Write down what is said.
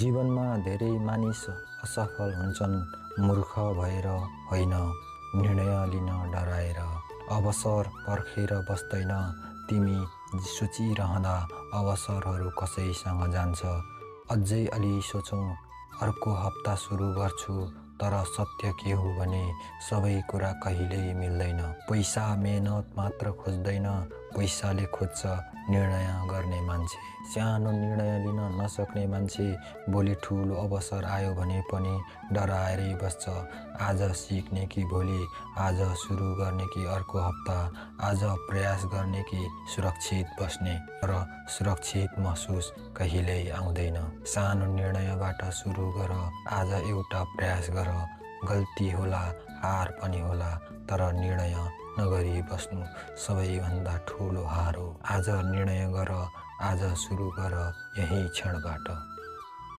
जीवनमा धेरै मानिस असफल हुन्छन् मूर्ख भएर होइन, निर्णय लिन डराएर। अवसर पर्खेर बस्दैन, तिमी सोचिरहँदा अवसरहरू कसैसँग जान्छ। अझै अलि सोचौँ, अर्को हप्ता सुरु गर्छु। तर सत्य के हो भने सबै कुरा कहिल्यै मिल्दैन। पैसा मेहनत मात्र खोज्दैन, पैसाले खोज्छ निर्णय गर्ने मान्छे। सानो निर्णय लिन नसक्ने मान्छे भोलि ठुलो अवसर आयो भने पनि डराएरै बस्छ। आज सिक्ने कि भोलि, आज सुरु गर्ने कि अर्को हप्ता, आज प्रयास गर्ने कि सुरक्षित बस्ने। तर सुरक्षित महसुस कहिल्यै आउँदैन। सानो निर्णयबाट सुरु गर, आज एउटा प्रयास गर। गल्ती होला, हार पनि होला, तर निर्णय नगरी बस्नु सबैभन्दा ठुलो हार हो। आज निर्णय गर, आज सुरु गर यही क्षणबाट।